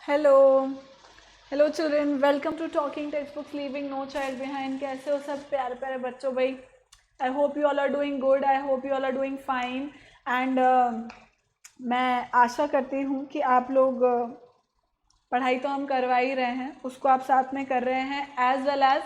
Hello hello children, welcome to talking text books leaving no child behind. कैसे हो सब प्यारे प्यारे बच्चों भाई? I hope you all are doing good, I hope you all are doing fine. And मैं आशा करती हूँ कि आप लोग पढ़ाई तो हम करवा ही रहे हैं, उसको आप साथ में कर रहे हैं, as well as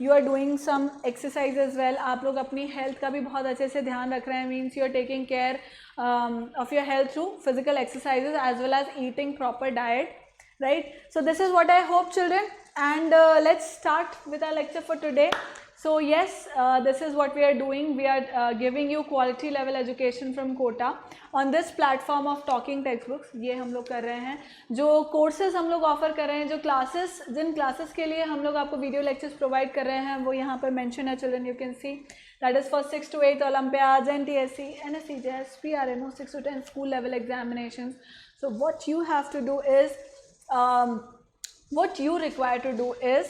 you are doing some exercise as well. आप लोग अपनी हेल्थ का भी बहुत अच्छे से ध्यान रख रहे हैं, means you are taking care of your health through physical exercises as well as eating proper diet, right? So this is what I hope, children, and let's start with our lecture for today. So yes, this is what we are doing. We are giving you quality level education from Kota on this platform of talking textbooks. ये हम लोग कर रहे हैं, जो courses हम लोग offer कर रहे हैं, जो classes, जिन classes के लिए हम लोग आपको video lectures provide कर रहे हैं, वो यहाँ पर mention है children, you can see. That is for 6 to 8 Olympiads, NTSC, NSC, JS, PRNO, 6 to 10 school level examinations. So what you have to do is, what you require to do is,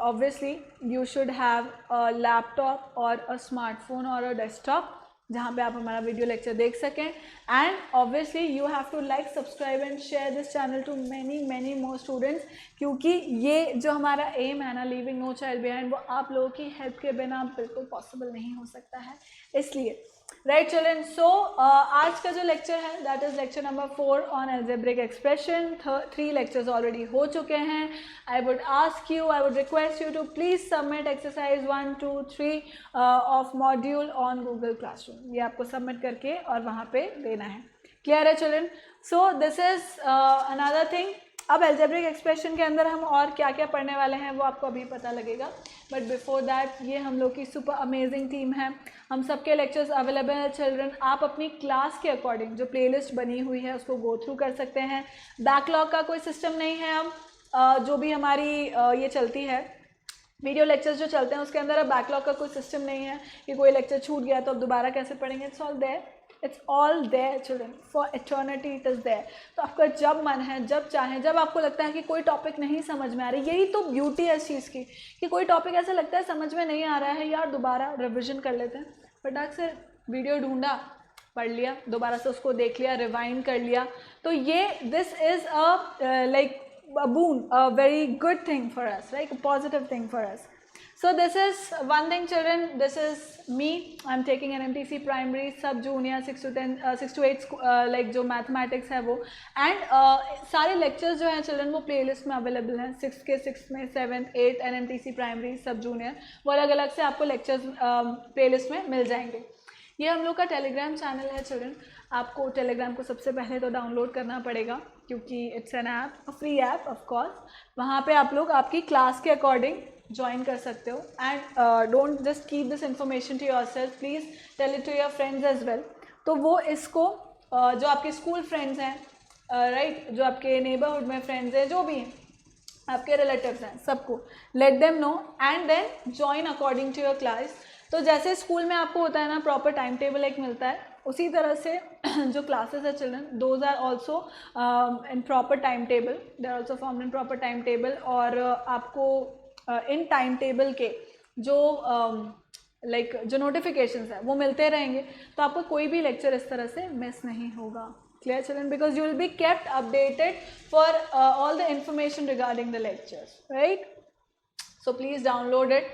obviously you should have a laptop or a smartphone or a desktop जहाँ पे आप हमारा video lecture देख सकें, and obviously you have to like, subscribe and share this channel to many more students, क्योंकि ये जो हमारा एम है ना, लीविंग नो चाइल्ड बिहाइंड, वो आप लोगों की हेल्प के बिना बिल्कुल पॉसिबल नहीं हो सकता है। इसलिए राइट चिल्ड्रन, सो आज का जो लेक्चर है that is lecture number 4 on algebraic expression. 3 lectures already हो चुके हैं। I would ask you, I would request you to please submit exercise 1, 2, 3 of module on Google classroom. ये आपको सबमिट करके और वहाँ पे देना है। क्लियर है children? So this is another thing. अब एल्जेब्रिक एक्सप्रेशन के अंदर हम और क्या क्या पढ़ने वाले हैं वो आपको अभी पता लगेगा, बट बिफोर दैट ये हम लोग की सुपर अमेजिंग टीम है। हम सबके लेक्चर्स अवेलेबल है चिल्ड्रन। आप अपनी क्लास के अकॉर्डिंग जो प्लेलिस्ट बनी हुई है उसको गो थ्रू कर सकते हैं। बैकलॉग का कोई सिस्टम नहीं है। अब जो भी हमारी ये चलती है वीडियो लेक्चर्स जो चलते हैं उसके अंदर अब बैकलॉग का कोई सिस्टम नहीं है कि कोई लेक्चर छूट गया तो अब दोबारा कैसे पढ़ेंगे। It's all there children, for eternity it is there. तो आपका जब मन है, जब चाहें, जब आपको लगता है कि कोई टॉपिक नहीं समझ में आ रही, यही तो ब्यूटी है इस चीज़ की कि कोई टॉपिक ऐसा लगता है समझ में नहीं आ रहा है, यार दोबारा रिविजन कर लेते हैं। फटाक से वीडियो ढूंढा, पढ़ लिया, दोबारा से उसको देख लिया, रिवाइंड कर लिया। तो ये this is a like a boon, a very good thing for us, right? A positive thing for us. So this is one thing children, this is me. I'm taking an MTC primary sub junior 6 to 10 6 to 8 like जो mathematics है वो, and सारे lectures जो हैं children वो playlist में available हैं। 6 के 6 में 7th 8th and MTC primary सब जूनियर वो अलग अलग से आपको लेक्चर्स प्लेलिस्ट में मिल जाएंगे। ये हम लोग का टेलीग्राम चैनल है चिल्ड्रन। आपको टेलीग्राम को सबसे पहले तो डाउनलोड करना पड़ेगा क्योंकि it's an app, a free app of course. वहाँ पे आप लोग आपकी क्लास के अकॉर्डिंग ज्वाइन कर सकते हो, and don't just keep this information to yourself, please tell it to your friends as well. तो वो इसको जो आपके स्कूल फ्रेंड्स हैं, राइट, जो आपके नेबरहुड में फ्रेंड्स हैं, जो भी हैं आपके रिलेटिव्स हैं, सबको let them know and then join according to your class. तो जैसे स्कूल में आपको होता है ना प्रॉपर टाइम टेबल एक मिलता है, उसी तरह से जो क्लासेस है children those are also in proper time table, they are also form in proper time table. और आपको इन टाइम टेबल के जो जो नोटिफिकेशंस हैं वो मिलते रहेंगे, तो आपको कोई भी लेक्चर इस तरह से मिस नहीं होगा। Clear children? Because you will be kept updated for all the information regarding the lectures, right? So please download it.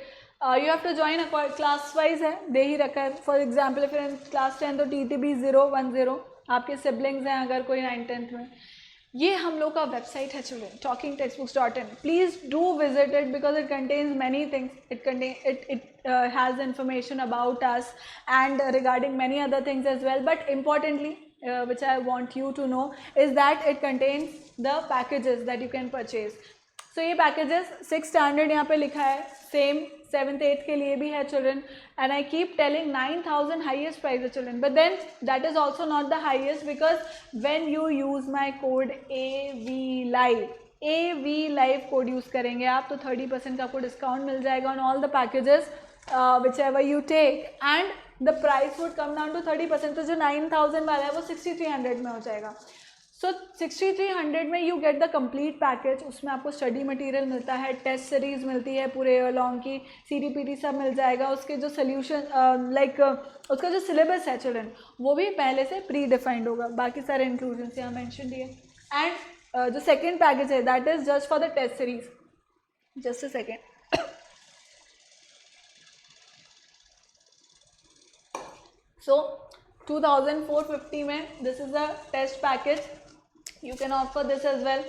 You have to join a class wise है, दे ही रखा है। For example, if you're in class 10 तो TTB 010, आपके siblings हैं अगर कोई 9th-10th में। ये हम लोग का वेबसाइट है children, talkingtextbooks.in. Please do visit it because it contains many things. It has information about us and regarding many other things as well. But importantly, which I want you to know is that it contains the packages that you can purchase. So ये packages 6 standard यहाँ पे लिखा है, same 7th 8th के लिए भी है children, and I keep telling 9,000 highest price है children, but then that is also not the highest because when you use my code AVLIVE code use करेंगे आप तो 30% का आपको डिस्काउंट मिल जाएगा on all the packages whichever you take, and the price would come down to 30%। तो जो 9,000 वाला है वो 6,300 में हो जाएगा। सो 6,300 में you get the complete package. उसमें आपको स्टडी मटेरियल मिलता है, टेस्ट सीरीज मिलती है पूरे लॉन्ग की, CDPT सब मिल जाएगा। उसके जो सोल्यूशन उसका जो सिलेबस है चिल्ड्रन वो भी पहले से प्री डिफाइंड होगा, बाकी सारे इंक्लूजन्स यहाँ मैंशन दिए। एंड जो सेकेंड पैकेज है that is just for the test series. Just a second. So 2450 में this is the test package. You can opt for this as well.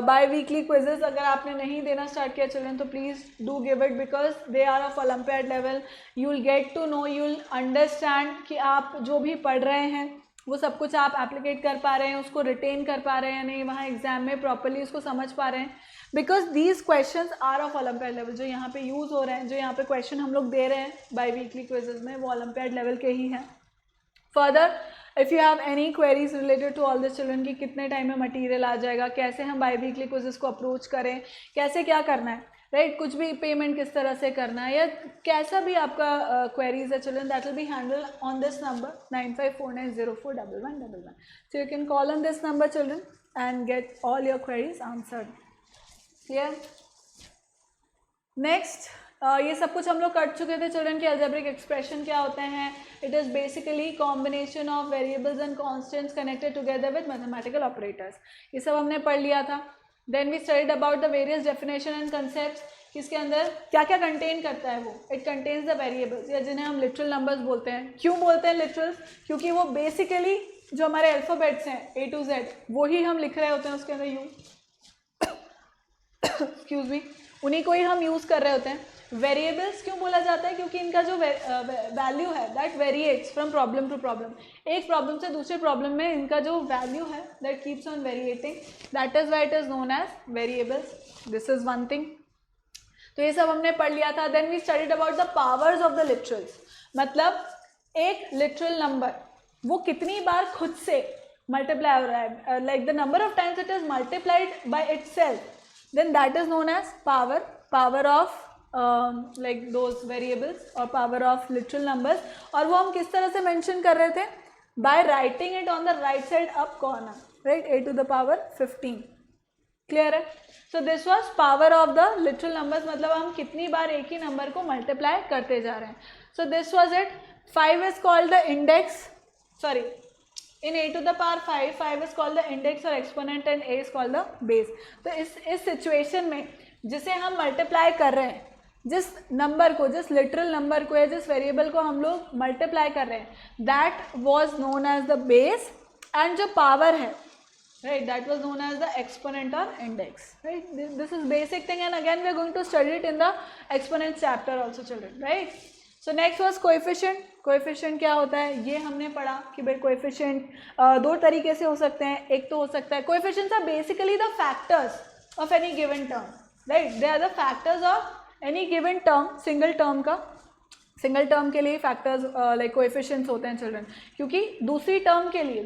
Bi-weekly quizzes अगर आपने नहीं देना स्टार्ट किया children तो please do give it because they are of Olympiad level. You'll get to know, you'll understand कि आप जो भी पढ़ रहे हैं वो सब कुछ आप एप्लीकेट कर पा रहे हैं, उसको रिटेन कर पा रहे हैं नहीं, वहाँ एग्जाम में प्रॉपरली उसको समझ पा रहे हैं. Because these question are of olympiad level. जो यहाँ पे यूज़ हो रहे हैं, जो यहाँ पे क्वेश्चन हम लोग दे रहे हैं बाई वीकली क्विजेज में, वो ओलंपियाड लेवल के ही हैं. Further if you have any queries related to all this children कि कितने टाइम में मटीरियल आ जाएगा, कैसे हम बाई वीकली क्विजेज को अप्रोच करें, कैसे क्या करना है, राइट, कुछ भी पेमेंट किस तरह से करना है, या कैसा भी आपका क्वेरीज है children, that will be handle on this number 9549041111. So you can call on this number children and get all your queries answered. Clear. Next ये सब कुछ हम लोग कर चुके थे चिल्ड्रन कि अलजेब्रिक एक्सप्रेशन क्या होते हैं. It is basically combination of variables and constants connected together with mathematical operators. ये सब हमने पढ़ लिया था. Then we studied about the various definition and concepts. इसके अंदर क्या क्या कंटेन करता है वो. इट कंटेन्स द वेरिएबल्स, या जिन्हें हम लिटरल नंबर्स बोलते हैं. क्यों बोलते हैं लिटरल्स? क्योंकि वो बेसिकली जो हमारे अल्फ़ाबेट्स हैं A to Z वही हम लिख रहे होते हैं उसके अंदर यू एक्सक्यूज मी, उन्हीं को ही हम यूज़ कर रहे होते हैं. वेरिएबल्स क्यों बोला जाता है? क्योंकि इनका जो वैल्यू है that variates from problem to problem. एक प्रॉब्लम से दूसरे प्रॉब्लम में इनका जो वैल्यू है that keeps on variating, that is why it is known as variables. This is one thing. तो ये सब हमने पढ़ लिया था. Then we studied about the powers of the literals. मतलब एक लिटरल नंबर वो कितनी बार खुद से मल्टीप्लाई हो रहा है, like the number of times it is multiplied by itself, then that is known as power of like those variables or power of literal numbers. और वो हम किस तरह से mention कर रहे थे? by writing it on the right side up corner, right, a to the power 15. clear है? so this was power of the literal numbers. मतलब हम कितनी बार एक ही नंबर को मल्टीप्लाई करते जा रहे हैं. so this was it. 5 is called the index, sorry, in a to the power 5 is called the index or exponent and a is called the base. तो इस सिचुएशन में जिसे हम मल्टीप्लाई कर रहे हैं, जिस नंबर को, जिस लिटरल नंबर को या जिस वेरिएबल को हम लोग मल्टीप्लाई कर रहे हैं, that was known as the base. And जो पावर है, right, that was known as the exponent और index. Right, this is basic thing and again we are going to study it in the exponent chapter also children. Right. So next was coefficient. Coefficient क्या होता है ये हमने पढ़ा कि भाई coefficient दो तरीके से हो सकते हैं. एक तो हो सकता है, coefficients are basically the factors of any given term, right, they are the factors of any given term. Single term का, सिंगल टर्म के लिए फैक्टर्स लाइक कोएफिशिएंट्स होते हैं चिल्ड्रन, क्योंकि दूसरी टर्म के लिए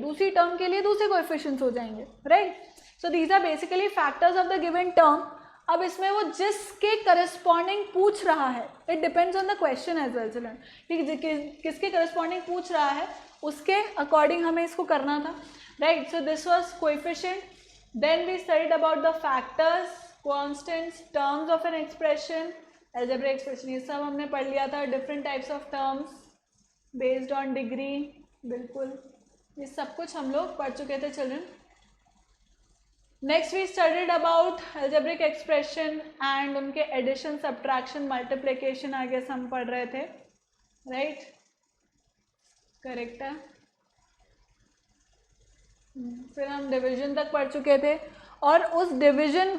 दूसरे कोएफिशिएंट्स हो जाएंगे. Right. So these are basically factors of the given term. अब इसमें वो जिसके करस्पॉन्डिंग पूछ रहा है, it depends on the question as well children, किसके करस्पॉन्डिंग पूछ रहा है उसके अकॉर्डिंग हमें इसको करना था. Right. So this was coefficient. Then we studied about the factors, constants, terms of an expression, algebraic expression, ये सब हमने पढ़ लिया था. Different types of terms based on degree, बिल्कुल ये सब कुछ हम लोग पढ़ चुके थे children. Next we studied about algebraic expression and उनके एडिशन, सब्ट्रैक्शन, मल्टीप्लिकेशन आगे से हम पढ़ रहे थे. राइट, करेक्ट है. फिर हम डिवीजन तक पढ़ चुके थे और उस डिवीजन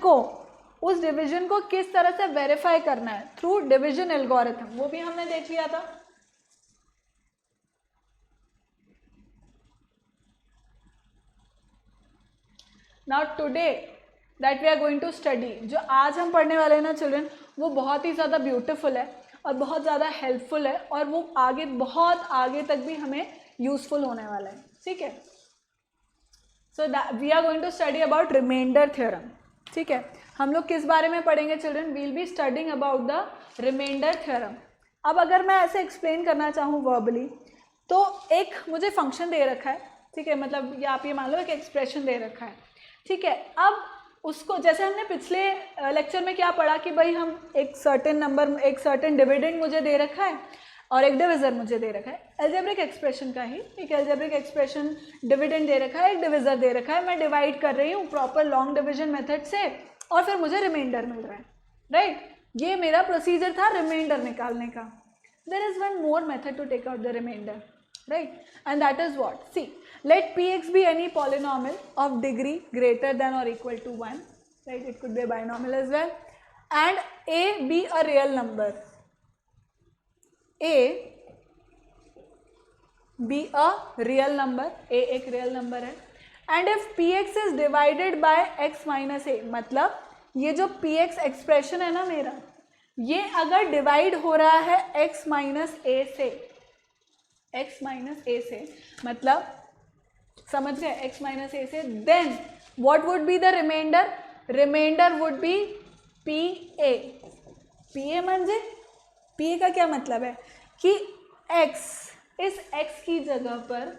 को किस तरह से वेरीफाई करना है थ्रू डिवीजन एल्गोरिथम, वो भी हमने देख लिया था. Now today that we are going to study, जो आज हम पढ़ने वाले हैं ना चिल्ड्रन, वो बहुत ही ज़्यादा ब्यूटीफुल है और बहुत ज़्यादा हेल्पफुल है और वो आगे बहुत आगे तक भी हमें यूज़फुल होने वाला है. ठीक है. So we are going to study about remainder theorem. ठीक है. हम लोग किस बारे में पढ़ेंगे children? We'll be studying about the remainder theorem. अब अगर मैं ऐसे एक्सप्लेन करना चाहूँ वर्बली, तो एक मुझे फंक्शन दे रखा है. ठीक है, मतलब आप ये मान लो एक एक्सप्रेशन दे रखा है. ठीक है. अब उसको, जैसे हमने पिछले लेक्चर में क्या पढ़ा कि भाई हम एक सर्टेन नंबर, एक सर्टेन डिविडेंड मुझे दे रखा है और एक डिविज़र मुझे दे रखा है, अलजेब्रिक एक्सप्रेशन का ही एक अलजेब्रिक एक्सप्रेशन डिविडेंड दे रखा है, एक डिविज़र दे रखा है, मैं डिवाइड कर रही हूँ प्रॉपर लॉन्ग डिविजन मेथड से और फिर मुझे रिमाइंडर मिल रहा है, राइट। ये मेरा प्रोसीजर था रिमाइंडर निकालने का. There is one more method to take out the remainder, right, and that is what, see, let px be any polynomial of degree greater than or equal to 1, right, it could be a binomial as well, and a be a real number, a be a real number, a एक real number है, and if px is divided by x minus a, मतलब ये जो px expression है ना मेरा, ये अगर डिवाइड हो रहा है x माइनस a से, x माइनस ए से, मतलब समझ गए, x माइनस ए से, then what would be the remainder, remainder would be p a. P a म्हणजे पी ए का क्या मतलब है कि x, इस x की जगह पर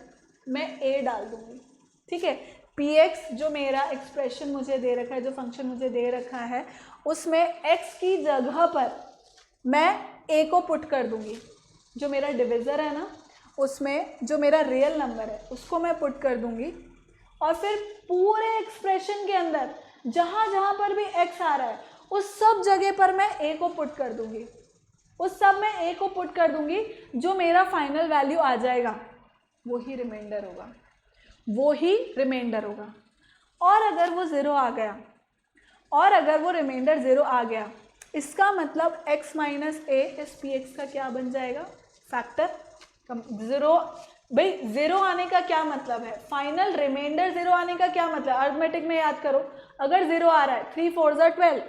मैं a डाल दूंगी, ठीक है. पी एक्स जो मेरा एक्सप्रेशन मुझे दे रखा है, जो फंक्शन मुझे दे रखा है, उसमें x की जगह पर मैं a को पुट कर दूंगी. जो मेरा डिविज़र है ना, उसमें जो मेरा रियल नंबर है उसको मैं पुट कर दूंगी और फिर पूरे एक्सप्रेशन के अंदर जहाँ जहाँ पर भी x आ रहा है उस सब जगह पर मैं a को पुट कर दूंगी, उस सब में a को पुट कर दूंगी. जो मेरा फाइनल वैल्यू आ जाएगा वो ही रिमाइंडर होगा, वो ही रिमाइंडर होगा. और अगर वो ज़ीरो आ गया, और अगर वो रिमाइंडर ज़ीरो आ गया, इसका मतलब x माइनस ए इस पी एक्स का क्या बन जाएगा, फैक्टर. ज़ीरो, भाई ज़ीरो आने का क्या मतलब है, फाइनल रिमाइंडर ज़ीरो आने का क्या मतलब, अर्थमेटिक में याद करो, अगर ज़ीरो आ रहा है 3 4 12,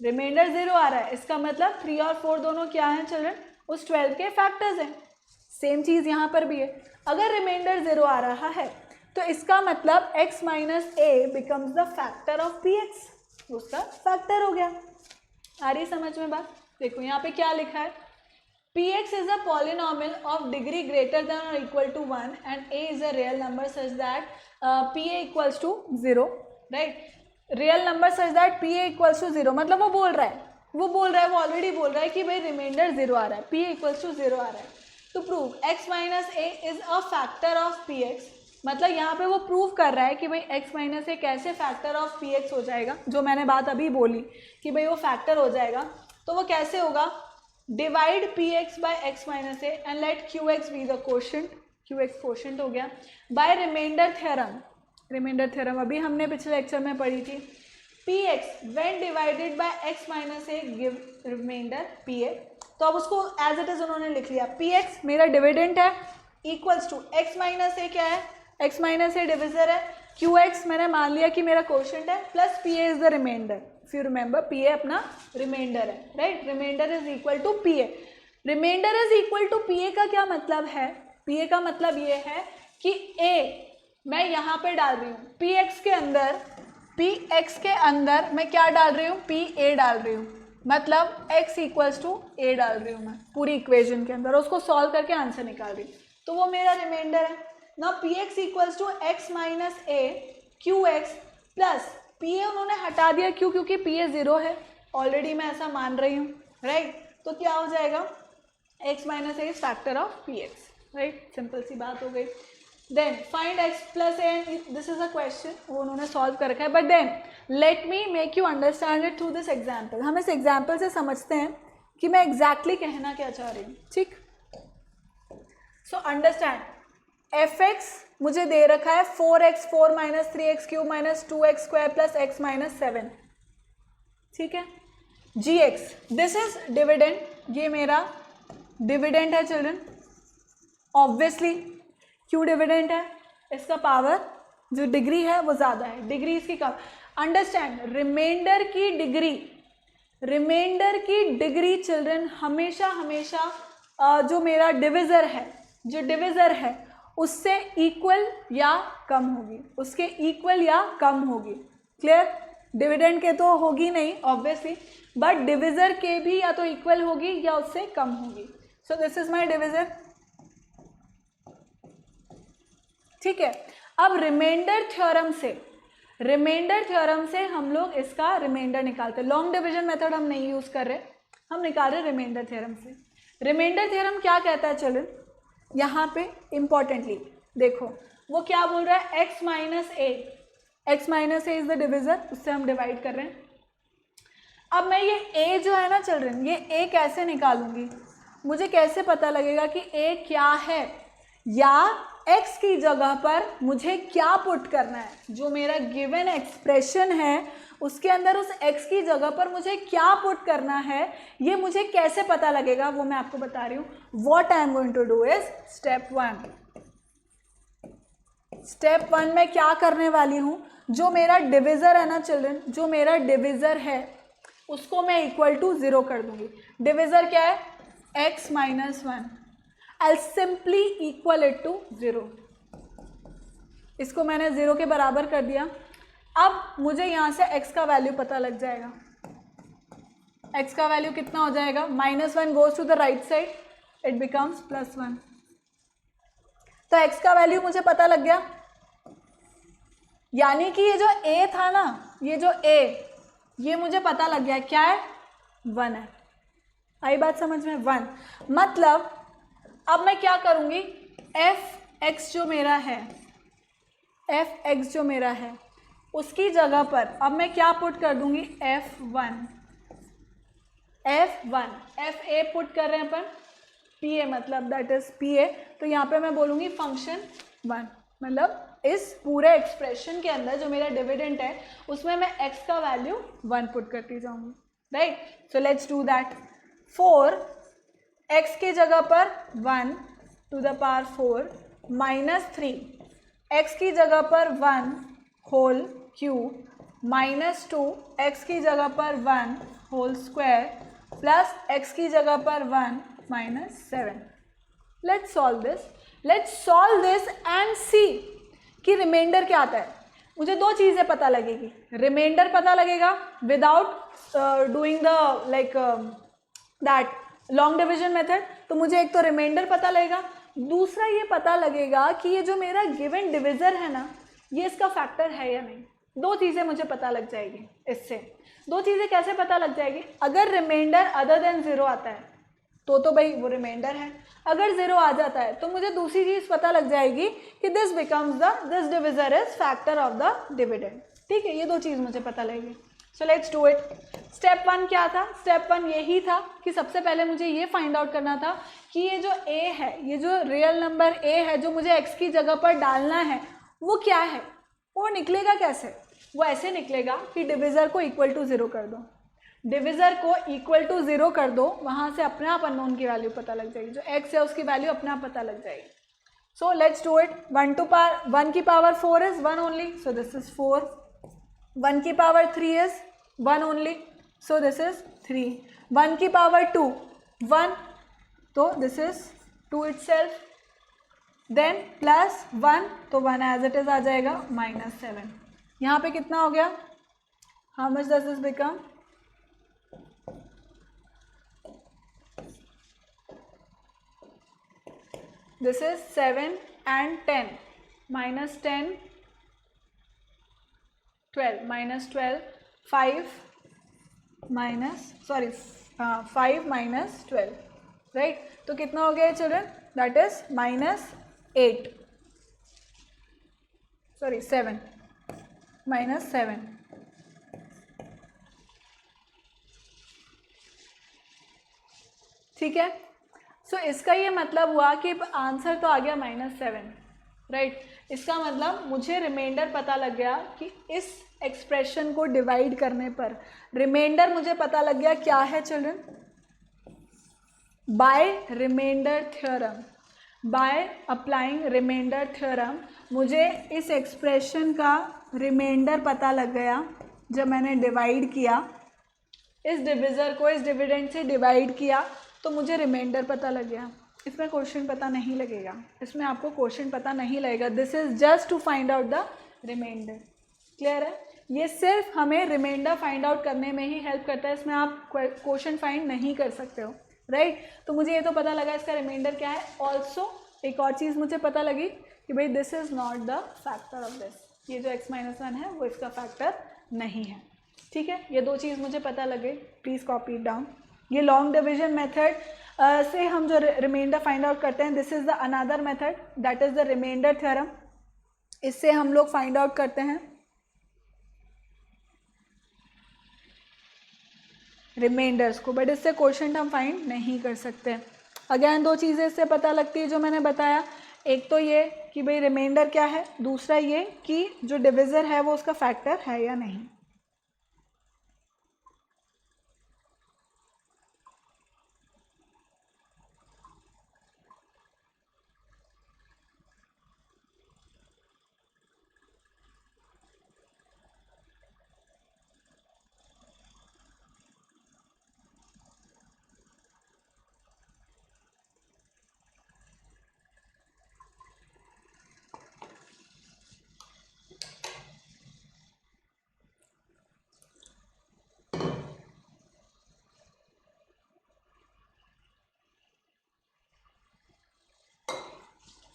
रिमाइंडर ज़ीरो आ रहा है, इसका मतलब 3 और 4 दोनों क्या हैं चिल्ड्रन, उस 12 के फैक्टर्स हैं. सेम चीज़ यहाँ पर भी है, अगर रिमाइंडर ज़ीरो आ रहा है तो इसका मतलब x minus A becomes the factor of p x, उसका फैक्टर हो गया. आ रही समझ में बात. देखो यहाँ पे क्या लिखा है, px is a polynomial of degree greater than or equal to 1 and a is a real number such that pa equals to 0, right. real number such that pa equals to 0, मतलब वो बोल रहा है, वो ऑलरेडी बोल रहा है कि भाई रिमाइंडर 0 आ रहा है, pa equals to 0 आ रहा है. तो prove x minus a is a factor of px, मतलब यहाँ पे वो प्रूव कर रहा है कि भाई x माइनस ए कैसे फैक्टर ऑफ px हो जाएगा, जो मैंने बात अभी बोली कि भाई वो फैक्टर हो जाएगा. तो वो कैसे होगा, divide p x by x minus a and let q x be the quotient, q x quotient हो गया, by remainder theorem. Remainder theorem अभी हमने पिछले लेक्चर में पढ़ी थी. P x when divided by x minus a give remainder p a. तो अब उसको एज इट इज उन्होंने लिख लिया, पी एक्स मेरा डिविडेंट है equals to x minus a क्या है, एक्स माइनस ए डिविजर है, क्यू एक्स मैंने मान लिया कि मेरा कोशेंट है, plus p a is the remainder. If you remember, p a अपना रिमाइंडर है, right. Remainder is equal to p a. Remainder is equal to p a का क्या मतलब है, पी ए का मतलब ये है कि ए मैं यहाँ पे डाल रही हूँ, पी एक्स के अंदर, पी एक्स के अंदर मैं क्या डाल रही हूँ, पी ए डाल रही हूँ, मतलब x इक्वल्स टू ए डाल रही हूँ मैं पूरी इक्वेशन के अंदर, उसको सॉल्व करके आंसर निकाल रही हूँ, तो वो मेरा रिमाइंडर है ना. P x equals to x minus a q x plus p a उन्होंने हटा दिया, क्यों, क्योंकि पी ए ज़ीरो है ऑलरेडी, मैं ऐसा मान रही हूँ, राइट. तो क्या हो जाएगा, x minus a is factor of p x, right. Simple सी बात हो गई. Then find x plus a, this is a question, वो उन्होंने सॉल्व कर रखा है, but then let me make you understand it through this example. हम इस एग्जाम्पल से समझते हैं कि मैं एग्जैक्टली कहना क्या चाह रही हूँ, ठीक. सो अंडरस्टैंड, एफ एक्स मुझे दे रखा है 4x 4 minus 3x cube minus 2x square plus x minus 7, ठीक है. जी एक्स दिस इज डिविडेंड, ये मेरा डिविडेंड है चिल्ड्रन, ऑब्वियसली. क्यों डिविडेंड है, इसका पावर जो डिग्री है वो ज़्यादा है, डिग्री इसकी कम. अंडरस्टैंड, रिमाइंडर की डिग्री, रिमाइंडर की डिग्री चिल्ड्रन हमेशा हमेशा जो मेरा डिविज़र है, जो डिविज़र है उससे इक्वल या कम होगी, उसके इक्वल या कम होगी. क्लियर. डिविडेंड के तो होगी नहीं ऑब्वियसली, बट डिविज़र के भी या तो इक्वल होगी या उससे कम होगी. सो दिस इज माय डिविज़र, ठीक है. अब रिमाइंडर थ्योरम से हम लोग इसका रिमाइंडर निकालते हैं. लॉन्ग डिवीजन मेथड हम नहीं यूज़ कर रहे, हम निकाल रहे रिमाइंडर थ्योरम से. रिमाइंडर थ्योरम क्या कहता है चिल्ड्रन, यहाँ पे इंपॉर्टेंटली देखो वो क्या बोल रहा है, x minus A, x minus a is the divisor, उससे हम डिवाइड कर रहे हैं। अब मैं ये a जो है ना चिल्ड्रन, ये a कैसे निकालूंगी, मुझे कैसे पता लगेगा कि a क्या है, या x की जगह पर मुझे क्या पुट करना है, जो मेरा गिवन एक्सप्रेशन है उसके अंदर उस x की जगह पर मुझे क्या पुट करना है, ये मुझे कैसे पता लगेगा, वो मैं आपको बता रही हूँ। What I am going to do is step 1। Step 1 में क्या करने वाली हूँ, जो मेरा डिविज़र है ना चिल्ड्रन, जो मेरा डिविज़र है उसको मैं इक्वल टू 0 कर दूंगी। डिविज़र क्या है, x minus 1, I simply equal it to 0। इसको मैंने 0 के बराबर कर दिया। अब मुझे यहाँ से x का वैल्यू पता लग जाएगा। x का वैल्यू कितना हो जाएगा, -1 goes to the right side, it becomes +1। तो x का वैल्यू मुझे पता लग गया, यानी कि ये जो a था ना, ये जो a, ये मुझे पता लग गया क्या है, 1 है। आई बात समझ में, 1। मतलब अब मैं क्या करूँगी, f(x) जो मेरा है, f(x) जो मेरा है उसकी जगह पर अब मैं क्या पुट कर दूंगी, f1। fa पुट कर रहे हैं अपन, pa मतलब दैट इज pa, तो यहाँ पे मैं बोलूँगी फंक्शन 1, मतलब इस पूरे एक्सप्रेशन के अंदर जो मेरा डिविडेंड है उसमें मैं x का वैल्यू 1 पुट करती जाऊँगी, right. So let's do that. 4 x की जगह पर 1 to the power 4 minus 3, x की जगह पर 1 होल क्यूब माइनस 2, x की जगह पर 1 होल स्क्वायर प्लस x की जगह पर 1 minus 7। Let's solve this and see कि रिमाइंडर क्या आता है। मुझे दो चीज़ें पता लगेगी, रिमाइंडर पता लगेगा without doing the like that long division method, तो मुझे एक तो रिमाइंडर पता लगेगा, दूसरा ये पता लगेगा कि ये जो मेरा गिवन डिविज़र है ना, ये इसका फैक्टर है या नहीं। दो चीज़ें मुझे पता लग जाएगी इससे। दो चीज़ें कैसे पता लग जाएगी, अगर रिमाइंडर अदर देन 0 आता है तो भाई वो रिमाइंडर है, अगर 0 आ जाता है तो मुझे दूसरी चीज़ पता लग जाएगी कि this divisor is factor of the dividend. ठीक है, ये दो चीज़ मुझे पता लगेगी। सो लेट्स डू इट। स्टेप 1 क्या था, स्टेप 1 यही था कि सबसे पहले मुझे ये फाइंड आउट करना था कि ये जो a है, ये जो रियल नंबर a है जो मुझे x की जगह पर डालना है वो क्या है, वो निकलेगा कैसे। वो ऐसे निकलेगा कि डिविज़र को इक्वल टू 0 कर दो, डिविज़र को इक्वल टू 0 कर दो, वहाँ से अपने आप अननोन की वैल्यू पता लग जाएगी, जो x है उसकी वैल्यू अपने आप पता लग जाएगी। सो लेट्स डू इट। 1 की power 4 is 1 only, so this is 4। 1 की power 3 is 1 only, so this is 3। 1 की पावर 2 1, तो दिस इज 2 itself। देन प्लस 1, तो 1 एज इट इज आ जाएगा, -7। यहाँ पे कितना हो गया, how much does this become, this is 7 and 10, -10 12 -12 5 -12, right. तो कितना हो गया चिल्ड्रन, दैट इज -8, सॉरी 7, -7। ठीक है, सो इसका ये मतलब हुआ कि आंसर तो आ गया -7, राइट। इसका मतलब मुझे रिमाइंडर पता लग गया कि इस एक्सप्रेशन को डिवाइड करने पर रिमाइंडर मुझे पता लग गया क्या है children, by remainder theorem, by applying remainder theorem मुझे इस एक्सप्रेशन का रिमाइंडर पता लग गया। जब मैंने डिवाइड किया, इस डिविज़र को इस डिविडेंड से डिवाइड किया, तो मुझे रिमाइंडर पता लग गया। इसमें क्वेश्चन पता नहीं लगेगा, इसमें आपको क्वेश्चन पता नहीं लगेगा, this is just to find out the remainder. Clear है, ये सिर्फ हमें रिमाइंडर फाइंड आउट करने में ही हेल्प करता है, इसमें आप क्वेश्चन फाइंड नहीं कर सकते हो, राइट। तो मुझे ये तो पता लगा इसका रिमाइंडर क्या है। ऑल्सो एक और चीज़ मुझे पता लगी कि भाई this is not the factor of this, ये जो x-1 है वो इसका फैक्टर नहीं है। ठीक है, ये दो चीज़ मुझे पता लगे, प्लीज़ कॉपी इट डाउन। ये लॉन्ग डिवीजन मेथड से हम जो रिमाइंडर फाइंड आउट करते हैं, this is the another method, that is the remainder theorem. इससे हम लोग फाइंड आउट करते हैं रिमाइंडर्स को, बट इससे क्वोशंट हम फाइंड नहीं कर सकते। अगेन दो चीज़ें इससे पता लगती है जो मैंने बताया, एक तो ये कि भाई रिमाइंडर क्या है, दूसरा ये कि जो डिविज़र है वो उसका फैक्टर है या नहीं।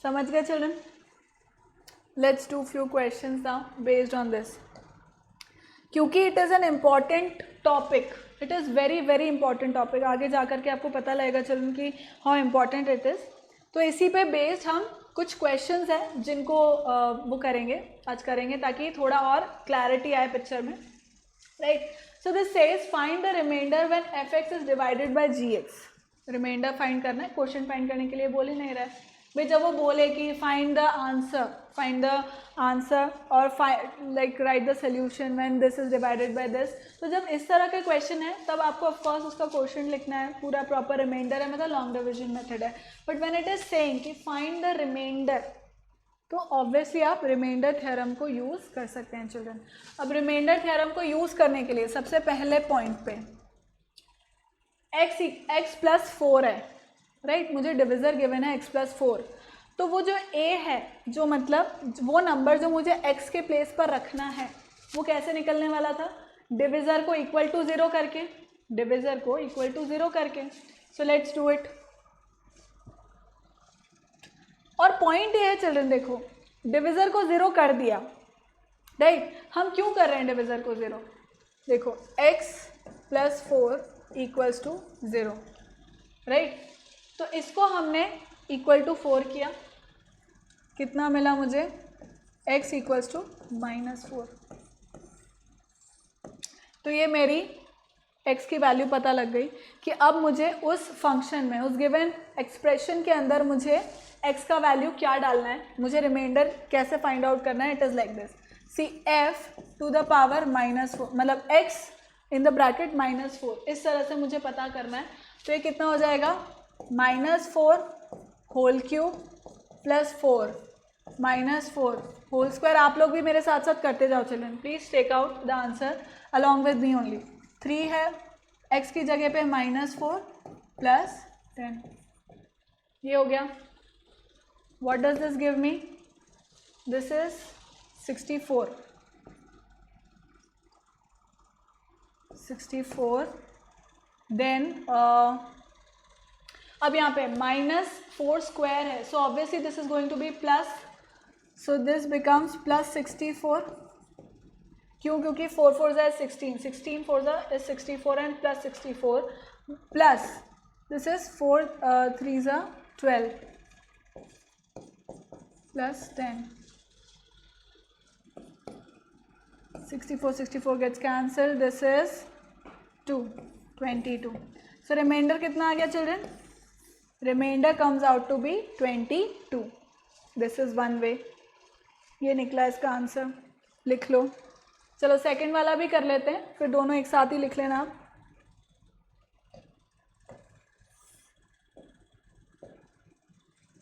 समझ गए children? Let's do few questions now based on this, क्योंकि it is an important topic, it is very very important topic. आगे जा कर के आपको पता लगेगा चिल्ड्रन कि हाउ इम्पॉर्टेंट इट इज़। तो इसी पे बेस्ड हम कुछ क्वेश्चंस हैं जिनको वो करेंगे, आज करेंगे, ताकि थोड़ा और क्लैरिटी आए पिक्चर में, right. So this says find the remainder when f x is divided by g x. Remainder find करना है, क्वेश्चन फाइंड करने के लिए बोल ही नहीं रहा है भाई। जब वो बोले कि फाइंड द आंसर और like right the solution when this is divided by this, तो जब इस तरह का क्वेश्चन है तब आपको ऑफकोर्स उसका क्वेश्चन लिखना है, पूरा प्रॉपर रिमाइंडर है, मतलब लॉन्ग डिविजन मेथड है। But when it is saying कि फाइंड द रिमाइंडर, तो ऑब्वियसली आप रिमाइंडर थ्योरम को यूज़ कर सकते हैं चिल्ड्रन। अब रिमाइंडर थ्योरम को यूज़ करने के लिए सबसे पहले पॉइंट पे x प्लस 4 है, राइट, मुझे डिविज़र गिवन है x प्लस 4, तो वो जो a है, जो मतलब वो नंबर जो मुझे x के प्लेस पर रखना है, वो कैसे निकलने वाला था, डिविज़र को इक्वल टू ज़ीरो करके, डिविज़र को इक्वल टू ज़ीरो करके। सो लेट्स डू इट। और पॉइंट ये है चिल्ड्रन, देखो डिविज़र को ज़ीरो कर दिया, राइट। हम क्यों कर रहे हैं डिविज़र को ज़ीरो, देखो x plus 4 equals to zero, right. तो इसको हमने इक्वल टू 4 किया, कितना मिला मुझे, x इक्वल्स टू -4। तो ये मेरी x की वैल्यू पता लग गई कि अब मुझे उस फंक्शन में, उस गिवन एक्सप्रेशन के अंदर मुझे x का वैल्यू क्या डालना है, मुझे रिमाइंडर कैसे फाइंड आउट करना है। It is like this, see f to the power -4, मतलब x इन द ब्रैकेट -4, इस तरह से मुझे पता करना है। तो ये कितना हो जाएगा, -4 whole cube plus 4 -4 whole square. आप लोग भी मेरे साथ साथ करते जाओ children, please take out the answer along with me only. 3 है, x की जगह पे -4 प्लस 10, ये हो गया। What does this give me, this is 64। देन अब यहाँ पे -4 स्क्वायर है, so obviously this is going to be plus, so this becomes plus 64। क्यों, क्योंकि 4 4 ज़ा 16, 16 4 ज़ा is 64 and plus 64 plus this is 4 3 ज़ा 12 plus 10, 64 gets cancelled, this is 22। So remainder कितना आ गया children, remainder comes out to be 22। This is one way, ये निकला इसका आंसर, लिख लो। चलो सेकंड वाला भी कर लेते हैं, फिर दोनों एक साथ ही लिख लेना आप।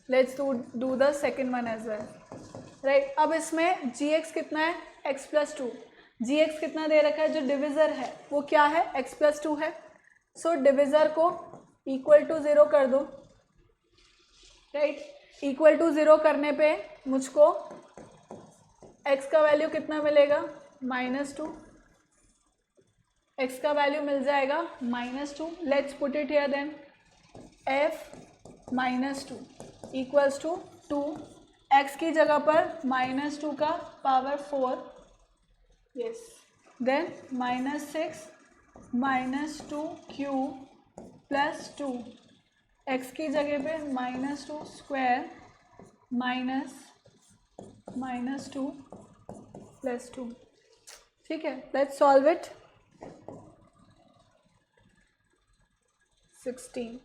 Let's do the second one as well, right. अब इसमें gx कितना है, x प्लस 2, gx कितना दे रखा है, जो डिविज़र है वो क्या है, x प्लस 2 है। सो डिविज़र को इक्वल टू 0 कर दो, राइट। इक्वल टू 0 करने पे मुझको x का वैल्यू कितना मिलेगा, -2, x का वैल्यू मिल जाएगा -2। Let's put it here then, f -2 equals to 2, x की जगह पर -2 का power 4, yes, then -6 -2 cube plus 2 x की जगह पे -2 स्क्वायर -2 + 2. ठीक है, let's solve it. 16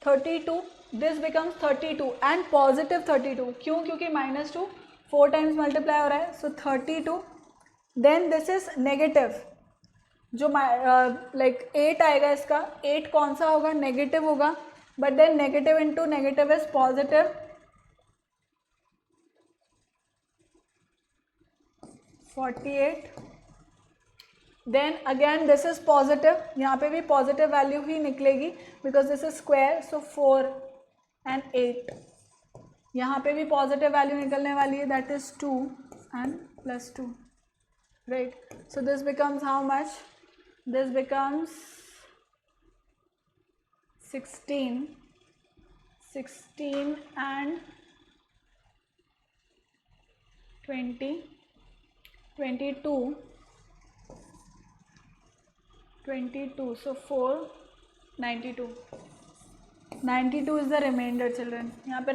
32, this becomes 32 and positive 32. क्यों? क्योंकि -2 4 टाइम्स मल्टीप्लाई हो रहा है. So 32. Then this is negative. जो लाइक 8 आएगा, इसका 8 कौन सा होगा? नेगेटिव होगा. But then negative into negative is positive. 48. Then again this is positive. यहाँ पे भी पॉजिटिव वैल्यू ही निकलेगी because this is square. So 4 and 8. यहाँ पे भी पॉजिटिव वैल्यू निकलने वाली है, that is 2 and +2. Right. So this becomes how much? This becomes 16 and 20, 22. So 4, 92. 92 is the remainder, children. यहाँ पे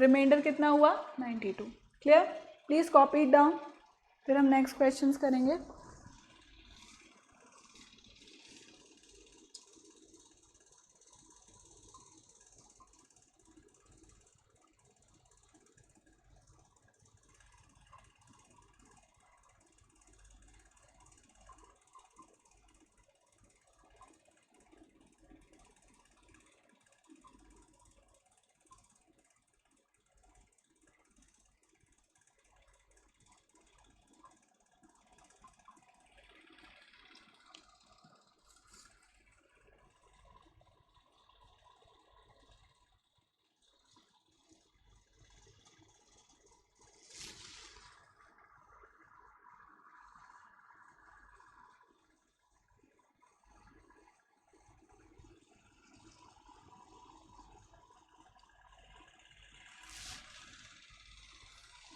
रिमाइंडर कितना हुआ? 92. Clear? Please copy it down. फिर हम नेक्स्ट क्वेश्चंस करेंगे.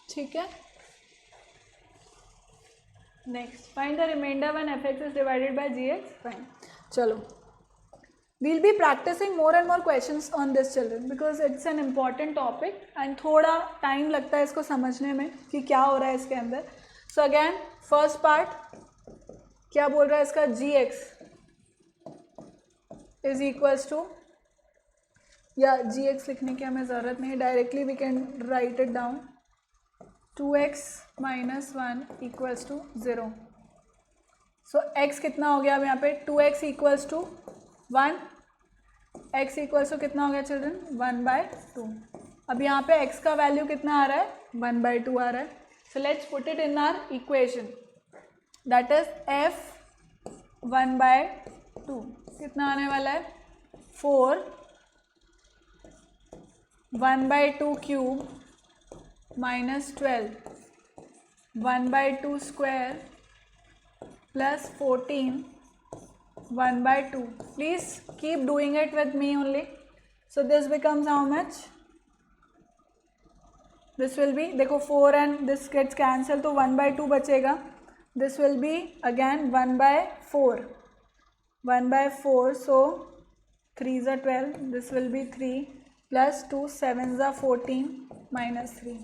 ठीक है. Next, find the remainder when f(x) is divided by gx. Fine. चलो, we'll be practicing more and more questions on this, children, because it's an important topic and थोड़ा time लगता है इसको समझने में कि क्या हो रहा है इसके अंदर. सो अगेन फर्स्ट पार्ट क्या बोल रहा है इसका? gx इज इक्वल्स टू, या gx लिखने की हमें ज़रूरत नहीं, directly we can write it down. 2x - 1 equals to 0. सो x कितना हो गया अब यहाँ पे? 2x equals to 1. x equals to कितना हो गया चिल्ड्रन? 1/2. अब यहाँ पे x का वैल्यू कितना आ रहा है? 1/2 आ रहा है. So let's put it in our equation, that is f 1/2. कितना आने वाला है? 4 1/2 cube -12 1/2 square plus 14 1/2. Please keep doing it with me only. So this becomes how much? This will be, देखो 4 and this gets cancelled तो 1/2 बचेगा. This will be again 1/4. 1/4. So 3s are 12. This will be 3 plus 2 7s are 14 minus 3.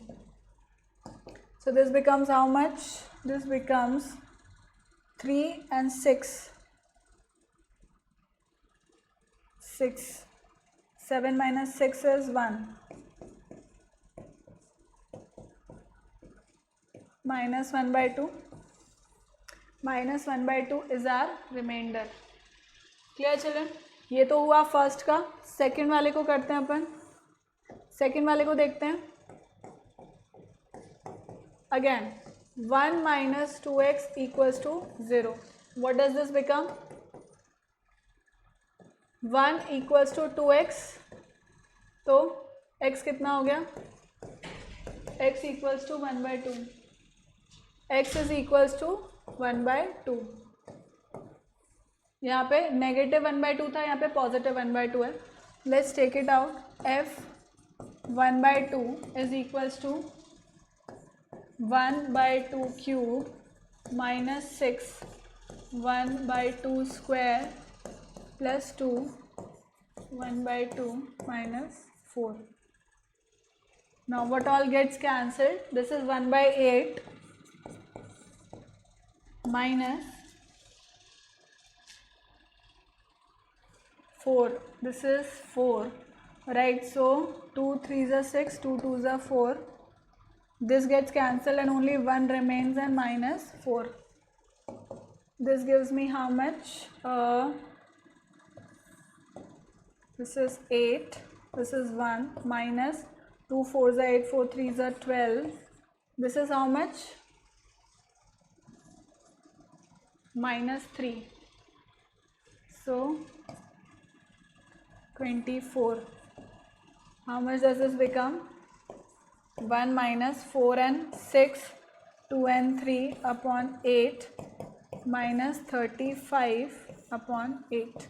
So this becomes how much? This becomes 3 and 6. 6. 7 minus 6 is 1. Minus 1/2. Minus 1/2 is our remainder. Clear children? ये तो हुआ first का. Second वाले को करते हैं अपन. Second वाले को देखते हैं. Again 1 minus 2x equals to 0. What does this become? 1 equals to 2x. तो x कितना हो गया? x equals to 1/2. x is equals to 1/2. यहाँ पे नेगेटिव 1/2 था, यहाँ पे पॉजिटिव 1/2 है. Let's take it out. f 1/2 is equals to 1/2 cube minus 6 1/2 square plus 2 1/2 minus 4. Now what all gets cancelled? This is 1/8 minus 4. This is 4, right? So 2 3s are 6, 2 2s are 4. This gets cancelled and only 1 remains and minus 4. This gives me how much? This is 8. This is 1 minus 2 4s are 8, 4 3s are 12. This is how much? Minus 3. So 24. How much does this become? 1 minus 4 and 6, 2 and 3 upon 8 minus 35 upon 8.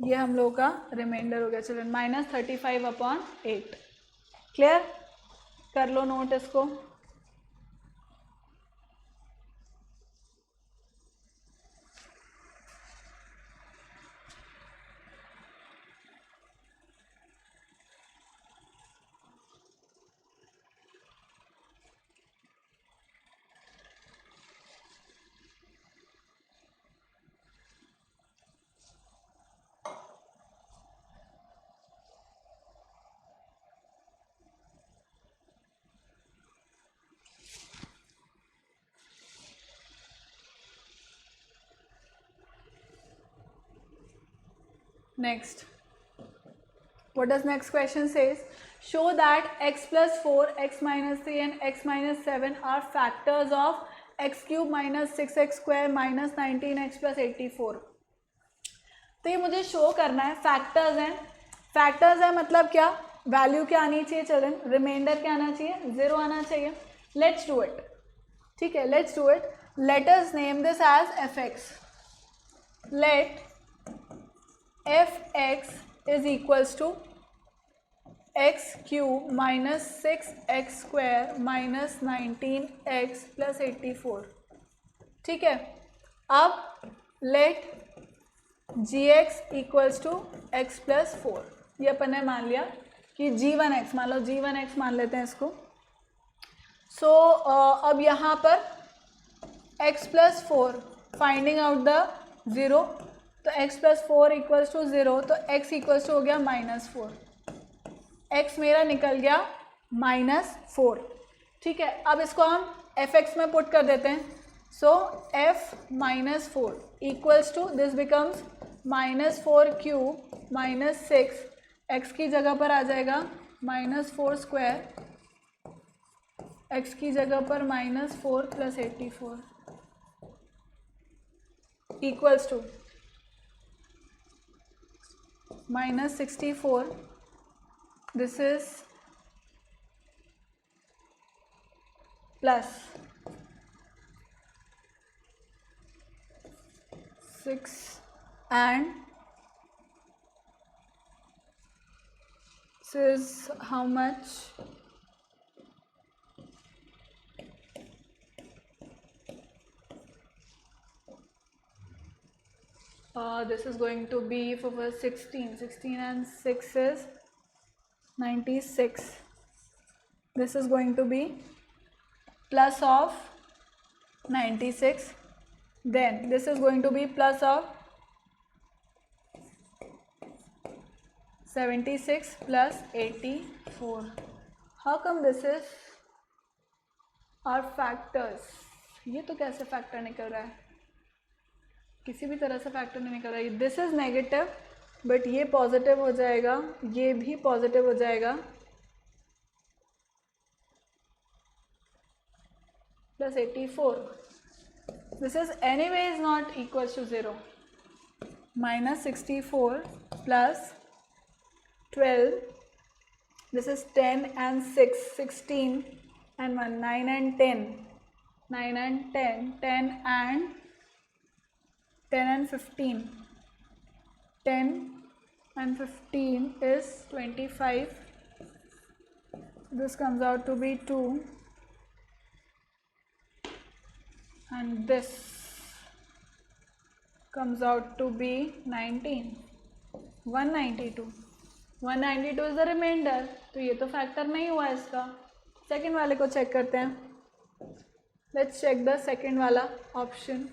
ये हम लोग का reminder हो गया children, minus 35 upon 8. Clear? कर लो note इसको. Next, what does next question says? Show that x plus 4, x minus 3 and x minus 7 are factors of x cube minus 6x square minus 19x plus 84. तो ये मुझे show करना है. Factors हैं. Factors है मतलब क्या? वैल्यू क्या आनी चाहिए चिल्ड्रन? रिमाइंडर क्या आना चाहिए? 0 आना चाहिए. Let's do it. ठीक है, let's do it. Let us name this as fx. लेट fx is equals to x cube minus 6x square minus 19x plus 84. ठीक है. अब let gx equals to x plus 4. ये अपन ने मान लिया कि g1x, मान लो g1x मान लेते हैं इसको. सो अब यहाँ पर x plus 4 finding out the 0. तो x plus 4 इक्वल्स टू 0, तो x इक्वल्स टू हो गया -4. x मेरा निकल गया -4. ठीक है. अब इसको हम fx में पुट कर देते हैं. So f -4 equals to this becomes -4 cube minus 6. x की जगह पर आ जाएगा -4 स्क्वायर. x की जगह पर -4 plus 84 equals to -64. This is plus 6 and this is how much? This is going to be for 16 and 6 is 96. This is going to be plus of 96. Then this is going to be plus of 76 plus 84. How come this is our factors? ये तो कैसे factor निकल रहा है? किसी भी तरह से फैक्टर नहीं निकल रहा है. दिस इज नेगेटिव बट ये पॉजिटिव हो जाएगा, ये भी पॉजिटिव हो जाएगा. Plus 84. This is anyway is not equal to 0. -64 plus 12. This is 10 and 6, 16 and 1, 9 and 10, 9 and 10, 10 and 10 and 15. 10 and 15 is 25. This comes out to be 2. And this comes out to be 19. 192. 192 is the reminder, तो ये तो factor नहीं हुआ इसका। Second वाले को check करते हैं। लेट्स चेक द सेकेंड वाला ऑप्शन।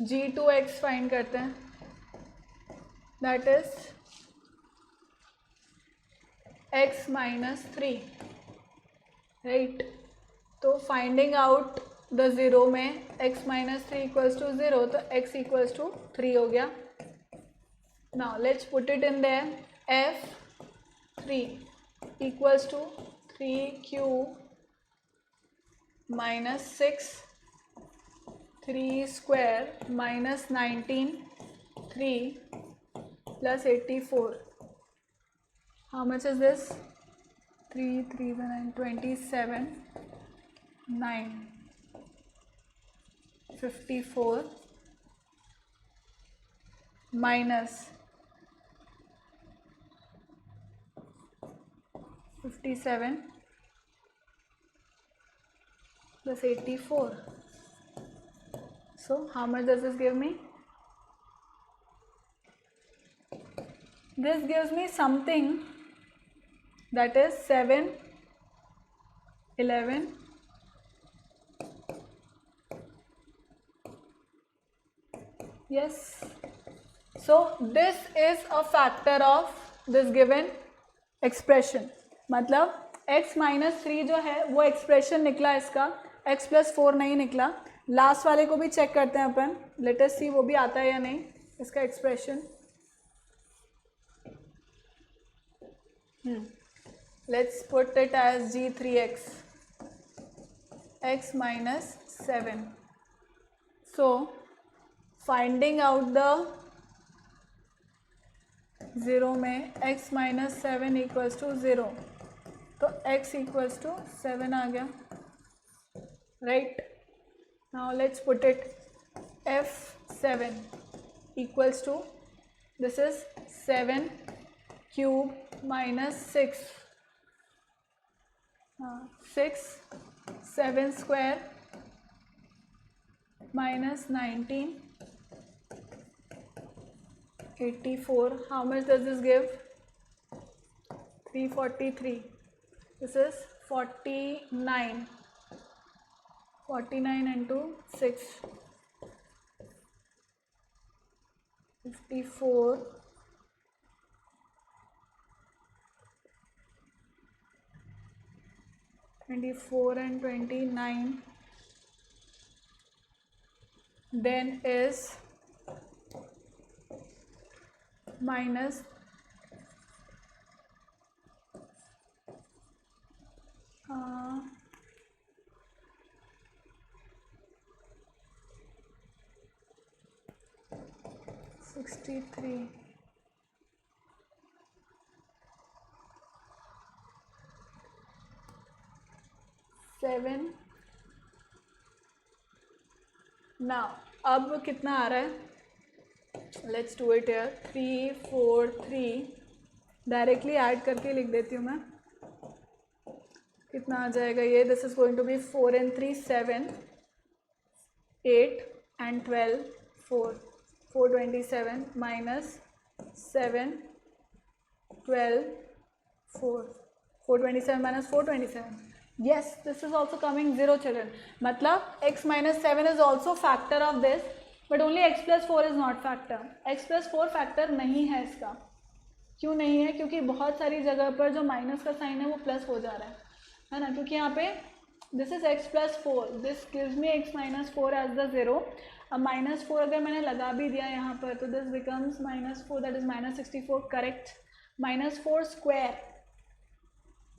G2x फाइंड करते हैं, that is x minus 3, right. तो फाइंडिंग आउट द ज़ीरो में x माइनस 3 इक्वल्स टू 0, तो x इक्वल्स टू 3 हो गया। Now let's put it in there, f3 equals to 3q minus 6, 3 square minus 19, 3 plus 84. How much is this? 3, 3 is 9, 27, 9, 54 minus 57 plus 84. So how much does this give me? This gives me something that is 7, 11, yes. So this is a factor of this given expression. मतलब x minus 3 जो है वो expression निकला इसका, x plus 4 नहीं निकला। Last वाले को भी चेक करते हैं अपन, लेट अस सी वो भी आता है या नहीं इसका expression. Let's put it as G3x, x minus 7. So finding out the zero में x minus 7 equals to 0, तो x equals to 7 आ गया, right? Now let's put it, f7 equals to, this is 7 cube minus 6, 6, 7 square minus 19, 84. How much does this give? 343. This is 49. 49 into 6, 54. 24 and 29, then is minus 63. Now अब कितना आ रहा है, let's do it here, 3, 4, 3, directly add करके लिख देती हूँ मैं, कितना आ जाएगा ये, this is going to be 4 and 3 7, 8 and 12 4, 427 minus 7, 12, 4, 427 minus 427. Yes, this is also coming 0 children. मतलब x minus 7 is also factor of this, but only x plus 4 is not factor. x plus 4 factor नहीं है इसका। क्यों नहीं है? क्योंकि बहुत सारी जगह पर जो माइनस का साइन है वो प्लस हो जा रहा है ना, क्योंकि यहाँ पे this is x plus 4, this gives me x minus 4 as the 0। अब माइनस 4 अगर मैंने लगा भी दिया यहाँ पर तो this becomes -4, that is -64, correct. -4 square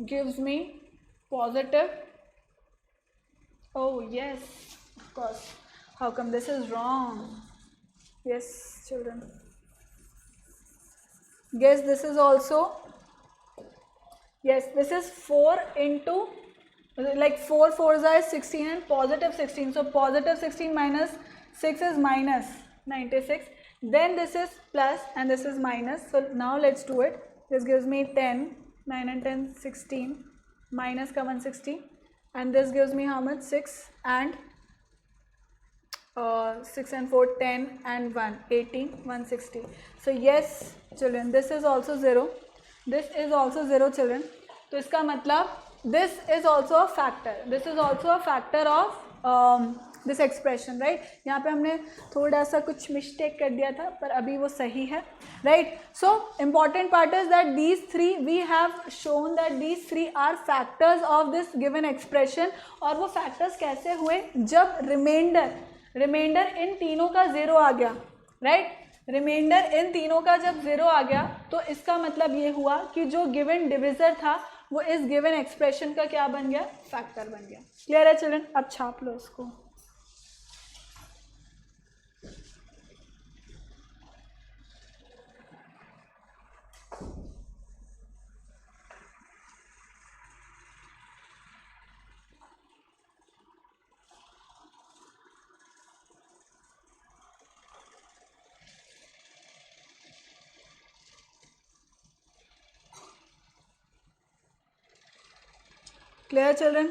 gives me positive, oh yes, of course, how come this is wrong? Yes children, guess this is also, yes, this is 4 into, like 4 4s are 16 and positive 16, so positive 16 minus 6 is minus 96, then this is plus and this is minus, so now let's do it. This gives me 10, 9 and 10 16, minus का 160, and this gives me how much, 6 and 6 and 4 10 and 1 18 160. So yes children, this is also 0, this is also 0 children. तो इसका मतलब this is also a factor, this is also a factor of this expression, right? यहाँ पे हमने थोड़ा सा कुछ mistake कर दिया था पर अभी वो सही है, right? So important part is that these three we have shown that these three are factors of this given expression. और वो factors कैसे हुए? जब रिमाइंडर इन तीनों का 0 आ गया, राइट? रिमाइंडर इन तीनों का जब 0 आ गया तो इसका मतलब ये हुआ कि जो गिवन डिविजर था वो इस गिवन एक्सप्रेशन का क्या बन गया? फैक्टर बन गया. क्लियर है चिल्ड्रन? अब छाप लो इसको. Clear children?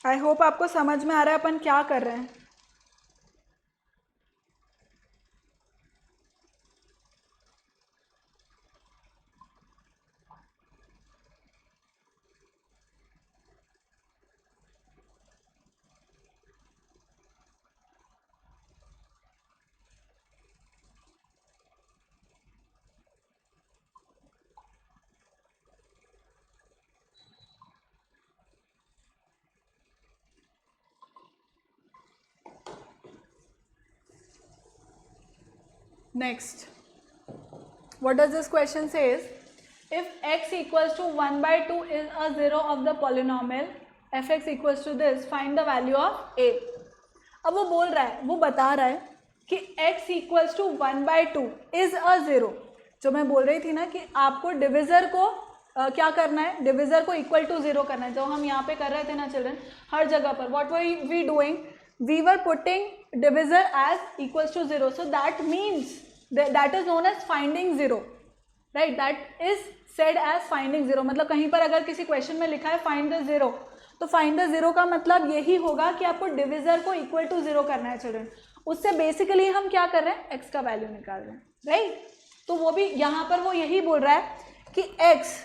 आई होप आपको समझ में आ रहा है अपन क्या कर रहे हैं. Next, what does this question says? If x equals to 1 by 2 is a 0 of the polynomial fx equals to this, find the value of a. अब वो बोल रहा है, वो बता रहा है कि x equals to 1 by 2 is a 0. जो मैं बोल रही थी ना कि आपको डिविज़र को क्या करना है? डिविज़र को इक्वल टू 0 करना है. जो हम यहाँ पे कर रहे थे ना चिल्ड्रन, हर जगह पर what were we doing? We were putting divisor as equals to 0. So that means that is known as finding 0, right? That is said as finding 0. मतलब कहीं पर अगर किसी क्वेश्चन में लिखा है find the 0, तो find the 0 का मतलब यही होगा कि आपको डिविज़र को इक्वल टू 0 करना है चिल्ड्रन. उससे बेसिकली हम क्या कर रहे हैं? x का वैल्यू निकाल रहे हैं, राइट? तो वो भी यहाँ पर वो यही बोल रहा है कि x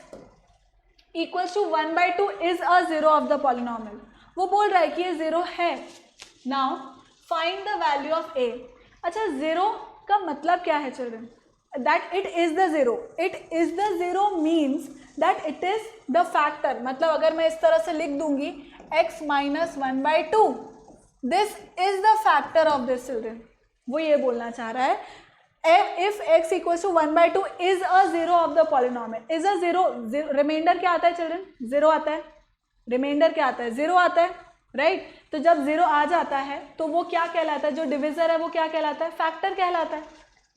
equals to 1 by 2 is a 0 of the polynomial. वो बोल रहा है कि ये 0 है. Now find the value of a. अच्छा, 0 का मतलब क्या है children? That it is the 0. It is the 0 means that it is the factor. मतलब अगर मैं इस तरह से लिख दूंगी x minus 1 by 2, this is the factor of this children. वो ये बोलना चाह रहा है if x equals to 1 by 2 is a 0 of the polynomial. is a 0. Reminder क्या आता है चिल्ड्रन? 0 आता है. रिमाइंडर क्या आता है? 0 आता है, राइट? तो जब 0 आ जाता है तो वो क्या कहलाता है? जो डिविजर है वो क्या कहलाता है? फैक्टर कहलाता है.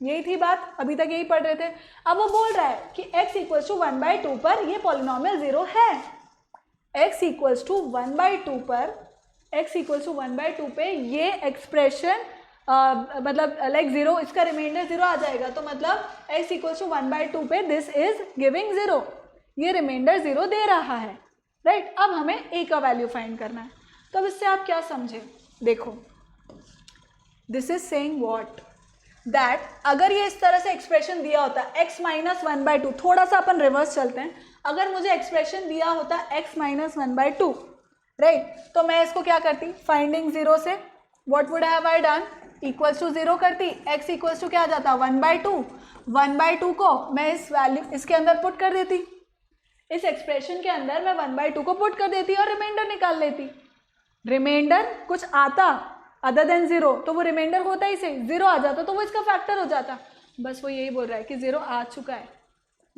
यही थी बात, अभी तक यही पढ़ रहे थे. अब वो बोल रहा है कि x इक्वल्स टू 1 by 2 पर ये पॉलिनोमियल 0 है. x इक्वल्स टू 1 by 2 पर, x इक्वल्स टू 1 by 2 पे ये एक्सप्रेशन मतलब लाइक 0, इसका रिमाइंडर 0 आ जाएगा. तो मतलब x इक्वल्स टू 1 by 2 पे दिस इज गिविंग 0. ये रिमाइंडर 0 दे रहा है, राइट? अब हमें a का वैल्यू फाइंड करना है. तो अब इससे आप क्या समझे? देखो, this is saying what, that अगर ये इस तरह से एक्सप्रेशन दिया होता x माइनस 1 by 2, थोड़ा सा अपन रिवर्स चलते हैं. अगर मुझे एक्सप्रेशन दिया होता x माइनस 1 by 2, राइट, तो मैं इसको क्या करती? फाइंडिंग 0 से what would have I done? Equals to 0 करती. x इक्वल्स टू क्या आ जाता? 1 by 2. 1 by 2 को मैं इस वैल्यू इसके अंदर पुट कर देती. इस एक्सप्रेशन के अंदर मैं 1 by 2 को पुट कर देती और रिमाइंडर निकाल लेती. रिमाइंडर कुछ आता अदर देन 0, तो वो रिमाइंडर होता ही से 0 आ जाता, तो वो इसका फैक्टर हो जाता. बस वो यही बोल रहा है कि 0 आ चुका है.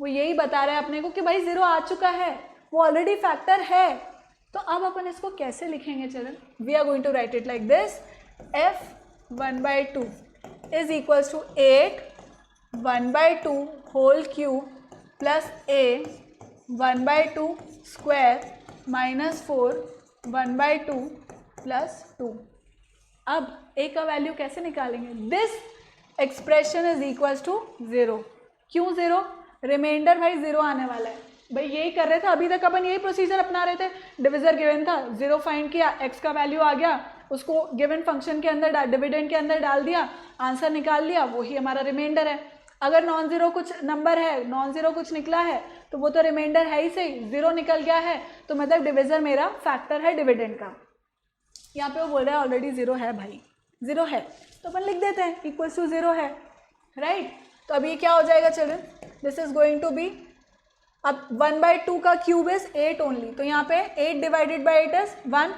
वो यही बता रहा है अपने को कि भाई 0 आ चुका है, वो ऑलरेडी फैक्टर है. तो अब अपन इसको कैसे लिखेंगे children? We are going to write it like this. f 1 by 2 is equals to 8 1 by 2 whole cube plus a 1 by 2 square minus 4 1 by 2 plus 2. अब a का वैल्यू कैसे निकालेंगे? This expression is equals to 0. क्यों 0? Reminder भाई 0 आने वाला है। भाई यही कर रहे थे अभी तक, अपन यही प्रोसीजर अपना रहे थे। डिविजर गिवन था, 0 फाइंड किया, x का वैल्यू आ गया, उसको गिवन फंक्शन के अंदर डिविडेंड के अंदर डाल दिया, आंसर निकाल लिया, वही हमारा रिमाइंडर है। अगर नॉन जीरो कुछ नंबर है, नॉन जीरो कुछ निकला है, तो वो तो रिमाइंडर है ही सही, 0 निकल गया है तो मतलब डिविजर मेरा फैक्टर है डिविडेंड का। यहाँ पे वो बोल रहा है ऑलरेडी 0 है भाई, 0 है तो अपन लिख देते हैं इक्वल टू 0 है, राइट। तो अब ये क्या हो जाएगा children, this is going to be, अब 1/2 का क्यूब इज 8 ओनली, तो यहाँ पे 8 divided by 8 is 1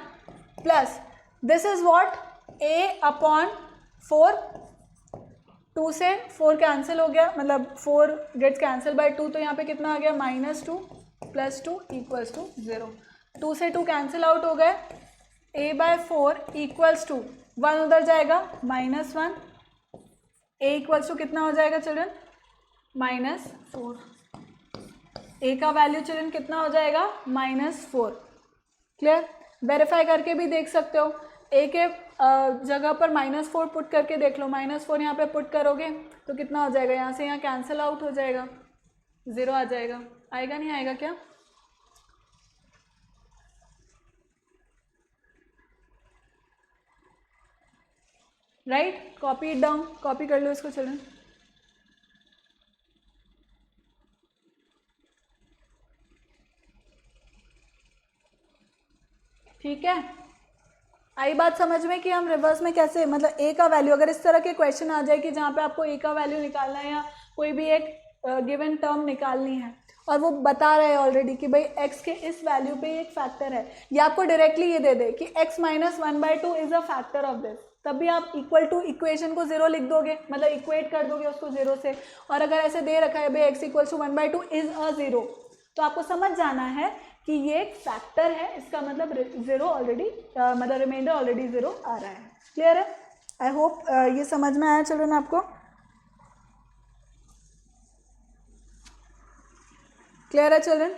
plus this is what a/4, 2 से 4 कैंसिल हो गया, मतलब 4 गेट्स कैंसिल बाय 2, तो यहाँ पे कितना आ गया -2 + 2 इक्वल्स टू 0। 2 से 2 कैंसिल आउट हो गए, a/4 इक्वल्स टू 1 उधर जाएगा -1, a इक्वल्स टू कितना हो जाएगा चिल्ड्रन -4, a का वैल्यू चिल्ड्रन कितना हो जाएगा -4। क्लियर, वेरीफाई करके भी देख सकते हो, a के जगह पर -4 पुट करके देख लो, -4 यहाँ पे पुट करोगे तो कितना हो जाएगा, यहाँ से यहाँ कैंसिल आउट हो जाएगा, 0 आ जाएगा, आएगा नहीं आएगा क्या? Right, copy it down, copy कर लो इसको चिल्ड्रन। ठीक है, आई बात समझ में कि हम रिवर्स में कैसे, मतलब a का वैल्यू, अगर इस तरह के क्वेश्चन आ जाए कि जहाँ पे आपको a का वैल्यू निकालना है या कोई भी एक गिवन टर्म निकालनी है और वो बता रहा है ऑलरेडी कि भाई x के इस वैल्यू पे एक फैक्टर है, या आपको डायरेक्टली ये दे दे कि x - 1/2 is a factor of this, तब भी आप इक्वल टू इक्वेशन को 0 लिख दोगे, मतलब इक्वेट कर दोगे उसको 0 से। और अगर ऐसे दे रखा है भाई x = 1/2 इज अ 0, तो आपको समझ जाना है कि ये एक फैक्टर है, इसका मतलब 0 ऑलरेडी, मतलब रिमाइंडर ऑलरेडी 0 आ रहा है। क्लियर है? आई होप ये समझ में आया चिल्ड्रन आपको। क्लियर है children?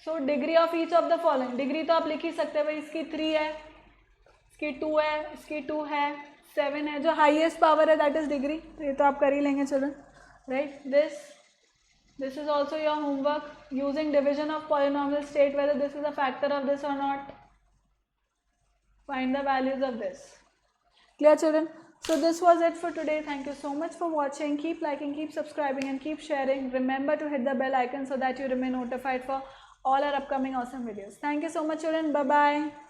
So degree of each of the following, degree तो आप लिख ही सकते हैं भाई, इसकी 3 है, इसकी 2 है, इसकी 2 है, 7 है, जो हाईएस्ट पावर है दैट इज डिग्री, तो ये तो आप कर ही लेंगे children, right. This is also your homework, using division of polynomial, state whether this is a factor of this or not, find the values of this. Clear children? So this was it for today. Thank you so much for watching. Keep liking, keep subscribing and keep sharing. Remember to hit the bell icon so that you remain notified for all our upcoming awesome videos. Thank you so much children. Bye bye.